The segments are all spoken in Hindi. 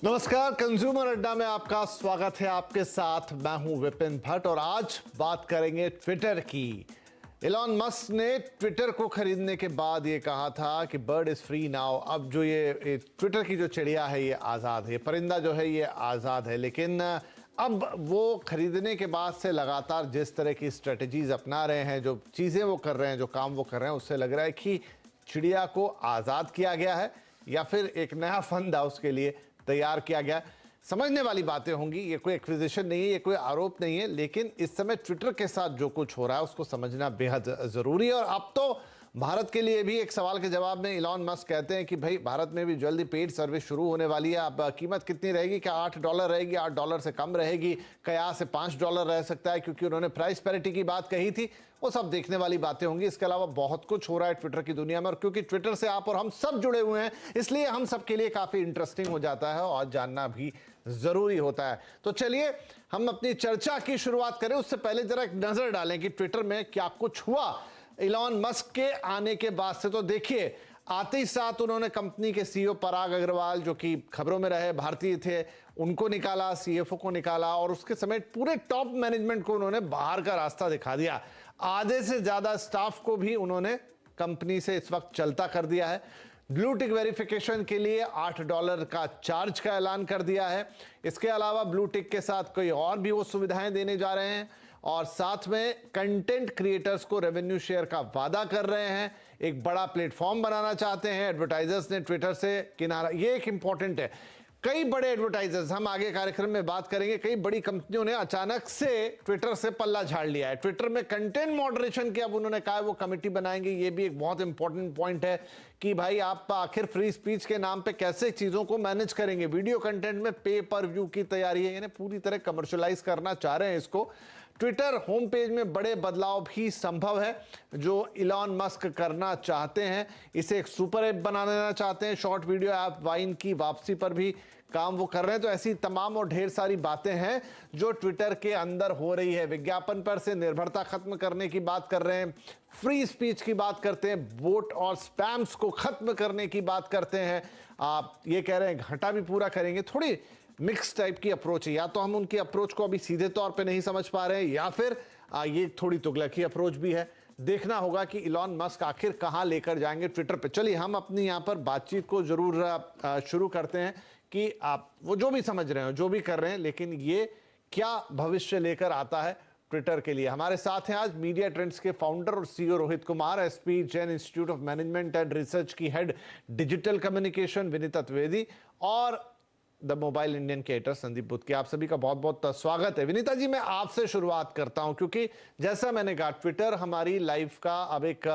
नमस्कार, कंज्यूमर अड्डा में आपका स्वागत है। आपके साथ मैं हूं विपिन भट्ट और आज बात करेंगे ट्विटर की। इलॉन मस्क ने ट्विटर को खरीदने के बाद ये कहा था कि बर्ड इज फ्री नाउ। अब जो ये ट्विटर की जो चिड़िया है ये आज़ाद है, परिंदा जो है ये आज़ाद है। लेकिन अब वो खरीदने के बाद से लगातार जिस तरह की स्ट्रेटजीज अपना रहे हैं, जो चीज़ें वो कर रहे हैं, जो काम वो कर रहे हैं, उससे लग रहा है कि चिड़िया को आज़ाद किया गया है या फिर एक नया फंदा उसके लिए तैयार किया गया। समझने वाली बातें होंगी। ये कोई एक्विजिशन नहीं है, ये कोई आरोप नहीं है, लेकिन इस समय ट्विटर के साथ जो कुछ हो रहा है उसको समझना बेहद जरूरी है। और अब तो भारत के लिए भी एक सवाल के जवाब में इलॉन मस्क कहते हैं कि भाई भारत में भी जल्दी पेड सर्विस शुरू होने वाली है। अब कीमत कितनी रहेगी? क्या $8 रहेगी? $8 से कम रहेगी? क्या से $5 रह सकता है? क्योंकि उन्होंने प्राइस पैरिटी की बात कही थी। वो सब देखने वाली बातें होंगी। इसके अलावा बहुत कुछ हो रहा है ट्विटर की दुनिया में, और क्योंकि ट्विटर से आप और हम सब जुड़े हुए हैं इसलिए हम सब के लिए काफी इंटरेस्टिंग हो जाता है और जानना भी जरूरी होता है। तो चलिए हम अपनी चर्चा की शुरुआत करें। उससे पहले जरा एक नजर डालें कि ट्विटर में क्या कुछ हुआ इलॉन मस्क के आने के बाद से। तो देखिए, आते ही साथ उन्होंने कंपनी के सीईओ पराग अग्रवाल, जो कि खबरों में रहे, भारतीय थे, उनको निकाला, सीएफओ को निकाला और उसके समेत पूरे टॉप मैनेजमेंट को उन्होंने बाहर का रास्ता दिखा दिया। आधे से ज्यादा स्टाफ को भी उन्होंने कंपनी से इस वक्त चलता कर दिया है। ब्लू टिक वेरिफिकेशन के लिए $8 का चार्ज का ऐलान कर दिया है। इसके अलावा ब्लू टिक के साथ कोई और भी वो सुविधाएं देने जा रहे हैं और साथ में कंटेंट क्रिएटर्स को रेवेन्यू शेयर का वादा कर रहे हैं। एक बड़ा प्लेटफॉर्म बनाना चाहते हैं। एडवर्टाइजर्स ने ट्विटर से किनारा, ये एक इंपॉर्टेंट है। कई बड़े एडवर्टाइजर्स, हम आगे कार्यक्रम में बात करेंगे, कई बड़ी कंपनियों ने अचानक से ट्विटर से पल्ला झाड़ लिया है। ट्विटर में कंटेंट मॉडरेशन की अब उन्होंने कहा है वो कमेटी बनाएंगे। ये भी एक बहुत इंपॉर्टेंट पॉइंट है कि भाई आप आखिर फ्री स्पीच के नाम पे कैसे चीजों को मैनेज करेंगे। वीडियो कंटेंट में पे पर व्यू की तैयारी है, यानी पूरी तरह कमर्शियलाइज करना चाह रहे हैं इसको। ट्विटर होम पेज में बड़े बदलाव भी संभव है जो इलॉन मस्क करना चाहते हैं। इसे एक सुपर ऐप बना देना चाहते हैं। शॉर्ट वीडियो ऐप वाइन की वापसी पर भी काम वो कर रहे हैं। तो ऐसी तमाम और ढेर सारी बातें हैं जो ट्विटर के अंदर हो रही है। विज्ञापन पर से निर्भरता खत्म करने की बात कर रहे हैं, फ्री स्पीच की बात करते हैं, बोट और स्पैम्स को खत्म करने की बात करते हैं। आप ये कह रहे हैं घाटा भी पूरा करेंगे। थोड़ी मिक्स टाइप की अप्रोच है। या तो हम उनकी अप्रोच को अभी सीधे तौर पे नहीं समझ पा रहे हैं या फिर ये थोड़ी तुगलकी अप्रोच भी है। देखना होगा कि इलॉन मस्क आखिर कहां लेकर जाएंगे ट्विटर पे। चलिए हम अपनी यहां पर बातचीत को जरूर शुरू करते हैं कि आप वो जो भी समझ रहे हो, जो भी कर रहे हैं, लेकिन ये क्या भविष्य लेकर आता है ट्विटर के लिए। हमारे साथ हैं आज मीडिया ट्रेंड्स के फाउंडर और CEO Rohit Kumar, SP Jain institute of management and research की head digital communication Vinita Dwivedi और द मोबाइल इंडियन के एडिटर संदीप बुद्ध। आप सभी का बहुत बहुत स्वागत है। विनीता जी, मैं आपसे शुरुआत करता हूं क्योंकि जैसा मैंने कहा ट्विटर हमारी लाइफ का अब एक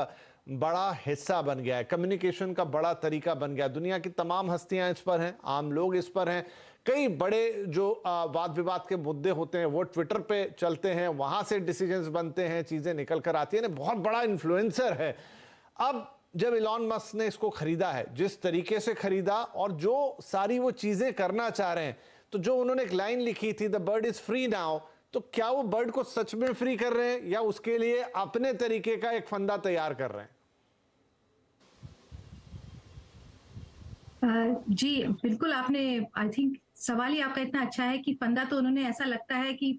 बड़ा हिस्सा बन गया है, कम्युनिकेशन का बड़ा तरीका बन गया। दुनिया की तमाम हस्तियां इस पर हैं, आम लोग इस पर हैं। कई बड़े जो वाद विवाद के मुद्दे होते हैं वो ट्विटर पे चलते हैं, वहां से डिसीजंस बनते हैं, चीजें निकल कर आती हैं। बहुत बड़ा इन्फ्लुएंसर है। अब जब इलॉन मस्क ने इसको खरीदा है, जिस तरीके से खरीदा और जो सारी वो चीजें करना चाह रहे हैं, तो जो उन्होंने एक लाइन लिखी थी, the bird is free now, तो क्या वो बर्ड को सच में फ्री कर रहे हैं या उसके लिए अपने तरीके का एक फंदा तैयार कर रहे हैं? जी, बिल्कुल आपने आई थिंक सवाल ही आपका इतना अच्छा है कि फंदा तो उन्होंने ऐसा लगता है कि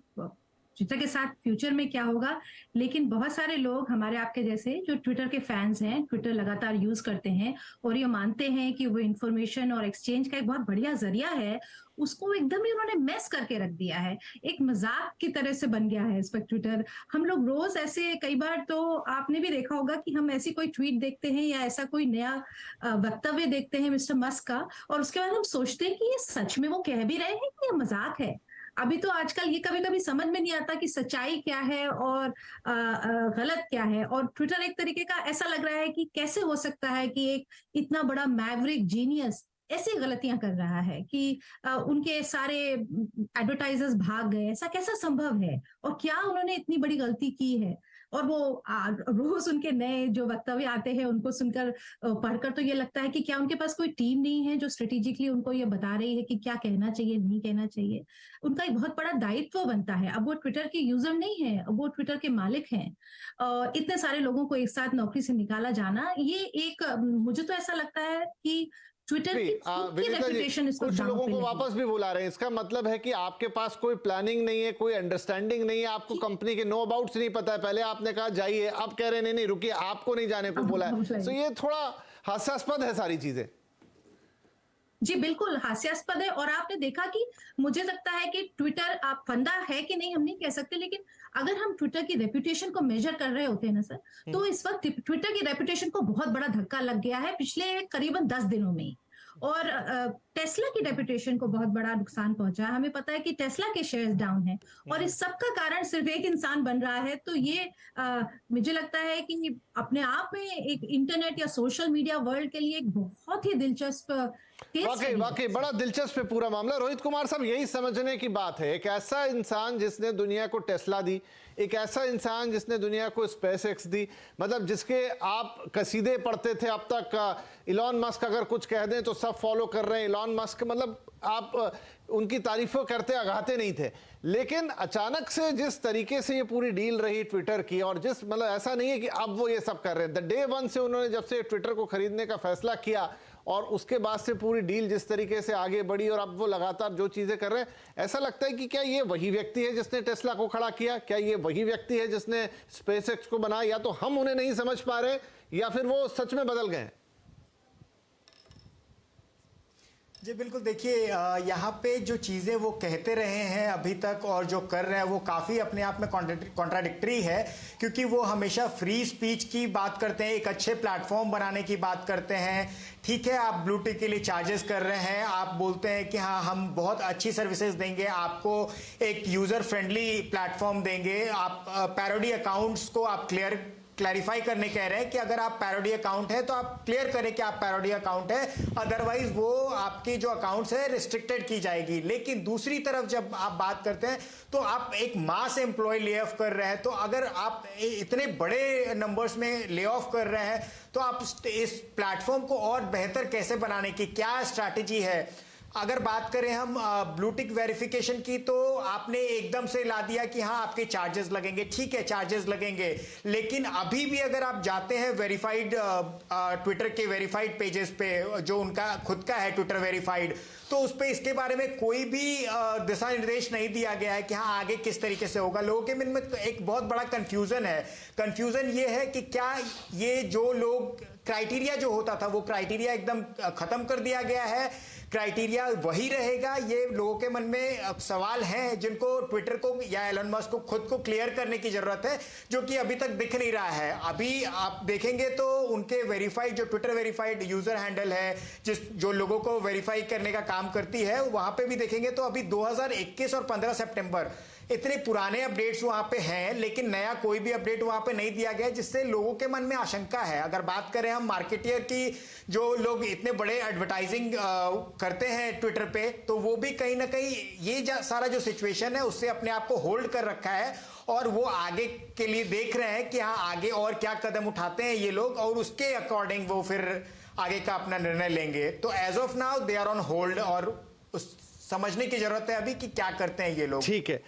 ट्विटर के साथ फ्यूचर में क्या होगा, लेकिन बहुत सारे लोग हमारे आपके जैसे जो ट्विटर के फैंस हैं, ट्विटर लगातार यूज़ करते हैं और ये मानते हैं कि वो इन्फॉर्मेशन और एक्सचेंज का एक बहुत बढ़िया ज़रिया है, उसको एकदम ही उन्होंने मेस करके रख दिया है। एक मज़ाक की तरह से बन गया है इस पर ट्विटर। हम लोग रोज़ ऐसे कई बार तो आपने भी देखा होगा कि हम ऐसी कोई ट्वीट देखते हैं या ऐसा कोई नया वक्तव्य देखते हैं मिस्टर मस्क का और उसके बाद हम सोचते हैं कि ये सच में वो कह भी रहे हैं कि ये मज़ाक है। अभी तो आजकल ये कभी-कभी समझ में नहीं आता कि सच्चाई क्या है और गलत क्या है और ट्विटर एक तरीके का ऐसा लग रहा है कि कैसे हो सकता है कि एक इतना बड़ा मैवरिक जीनियस ऐसी गलतियां कर रहा है कि उनके सारे एडवर्टाइजर्स भाग गए, ऐसा कैसा संभव है और क्या उन्होंने इतनी बड़ी गलती की है। और वो रोज उनके नए जो वक्तव्य आते हैं उनको सुनकर पढ़कर तो ये लगता है कि क्या उनके पास कोई टीम नहीं है जो स्ट्रेटेजिकली उनको ये बता रही है कि क्या कहना चाहिए, नहीं कहना चाहिए। उनका एक बहुत बड़ा दायित्व बनता है। अब वो ट्विटर के यूजर नहीं है, अब वो ट्विटर के मालिक हैं। इतने सारे लोगों को एक साथ नौकरी से निकाला जाना, ये एक मुझे तो ऐसा लगता है कि ट्विटर की खुद की विनीता जी, रेपुटेशन इसको कुछ दांव लोगों पे को लगी। वापस भी बुला रहे हैं। इसका मतलब है कि आपके पास कोई प्लानिंग नहीं है, कोई अंडरस्टैंडिंग नहीं है, आपको कंपनी के नो अबाउट्स नहीं पता है। पहले आपने कहा जाइए, अब कह रहे हैं नहीं नहीं रुकिए, आपको नहीं जाने को अब बोला हम है। सो जाएंगे। ये थोड़ा हास्यास्पद है सारी चीजें। जी बिल्कुल हास्यास्पद है। और आपने देखा कि मुझे लगता है कि ट्विटर आप फंदा है कि नहीं हम नहीं कह सकते, लेकिन अगर हम ट्विटर की रेपुटेशन को मेजर कर रहे होते हैं ना सर, तो इस वक्त ट्विटर की रेपुटेशन को बहुत बड़ा धक्का लग गया है पिछले करीबन 10 दिनों में ही। और टेस्ला की रेपुटेशन को बहुत बड़ा नुकसान पहुंचा है। हमें पता है कि टेस्ला के शेयर्स डाउन हैं और इस सब का कारण सिर्फ एक इंसान बन रहा है। तो ये मुझे लगता है कि अपने आप में एक इंटरनेट या सोशल मीडिया वर्ल्ड के लिए एक बहुत ही दिलचस्प केस वाकई स्टडी वाकई है। बड़ा दिलचस्प है पूरा मामला। रोहित कुमार साहब, यही समझने की बात है, एक ऐसा इंसान जिसने दुनिया को टेस्ला दी, एक ऐसा इंसान जिसने दुनिया को स्पेसएक्स दी, मतलब जिसके आप कसीदे पढ़ते थे अब तक, इलॉन मस्क अगर कुछ कह दें तो सब फॉलो कर रहे हैं। इलॉन मस्क मतलब आप उनकी तारीफों करते अगाते नहीं थे, लेकिन अचानक से जिस तरीके से ये पूरी डील रही ट्विटर की, और जिस मतलब ऐसा नहीं है कि अब वो ये सब कर रहे हैं, द डे वन से उन्होंने जब से ट्विटर को खरीदने का फैसला किया और उसके बाद से पूरी डील जिस तरीके से आगे बढ़ी और अब वो लगातार जो चीजें कर रहे हैं, ऐसा लगता है कि क्या ये वही व्यक्ति है जिसने टेस्ला को खड़ा किया? क्या ये वही व्यक्ति है जिसने स्पेसएक्स को बनाया? या तो हम उन्हें नहीं समझ पा रहे या फिर वो सच में बदल गए हैं। जी बिल्कुल, देखिए यहाँ पे जो चीज़ें वो कहते रहे हैं अभी तक और जो कर रहे हैं वो काफ़ी अपने आप में कॉन्ट्राडिक्टरी है, क्योंकि वो हमेशा फ्री स्पीच की बात करते हैं, एक अच्छे प्लेटफॉर्म बनाने की बात करते हैं। ठीक है, आप ब्लू टिक के लिए चार्जेस कर रहे हैं, आप बोलते हैं कि हाँ हम बहुत अच्छी सर्विसेज देंगे, आपको एक यूज़र फ्रेंडली प्लेटफॉर्म देंगे, आप पैरोडी अकाउंट्स को आप क्लैरिफाई करने कह रहे हैं कि अगर आप पैरोडी अकाउंट है तो आप क्लियर करें कि आप पैरोडी अकाउंट है, अदरवाइज वो आपकी जो अकाउंट्स है रिस्ट्रिक्टेड की जाएगी। लेकिन दूसरी तरफ जब आप बात करते हैं तो आप एक मास एम्प्लॉय ले ऑफ कर रहे हैं, तो अगर आप इतने बड़े नंबर्स में ले ऑफ कर रहे हैं तो आप इस प्लेटफॉर्म को और बेहतर कैसे बनाने की क्या स्ट्रैटेजी है? अगर बात करें हम ब्लू टिक वेरिफिकेशन की, तो आपने एकदम से ला दिया कि हाँ आपके चार्जेस लगेंगे। ठीक है, चार्जेस लगेंगे, लेकिन अभी भी अगर आप जाते हैं वेरीफाइड ट्विटर के वेरीफाइड पेजेस पे, जो उनका खुद का है ट्विटर वेरीफाइड, तो उस पर इसके बारे में कोई भी दिशा निर्देश नहीं दिया गया है कि हाँ आगे किस तरीके से होगा। लोगों के मन में एक बहुत बड़ा कंफ्यूजन है। कंफ्यूजन ये है कि क्या ये जो लोग क्राइटेरिया जो होता था वो क्राइटेरिया एकदम खत्म कर दिया गया है, क्राइटेरिया वही रहेगा? ये लोगों के मन में सवाल हैं जिनको ट्विटर को या एलन मस्क को खुद को क्लियर करने की जरूरत है, जो कि अभी तक दिख नहीं रहा है। अभी आप देखेंगे तो उनके वेरीफाइड जो ट्विटर वेरीफाइड यूजर हैंडल है, जो लोगों को वेरीफाई करने का काम करती है, वहां पे भी देखेंगे तो अभी 2021 और 15 सितंबर इतने पुराने अपडेट्स वहां पे हैं, लेकिन नया कोई भी अपडेट वहां पे नहीं दिया गया, जिससे लोगों के मन में आशंका है। अगर बात करें हम मार्केटियर की, जो लोग इतने बड़े एडवर्टाइजिंग करते हैं ट्विटर पे, तो वो भी कहीं ना कहीं ये सारा जो सिचुएशन है उससे अपने आप को होल्ड कर रखा है और वो आगे के लिए देख रहे हैं कि हाँ आगे और क्या कदम उठाते हैं ये लोग, और उसके अकॉर्डिंग वो फिर आगे का अपना निर्णय लेंगे। तो as of now they are on hold, और समझने की जरूरत है अभी कि क्या करते हैं ये लोग। ठीक है।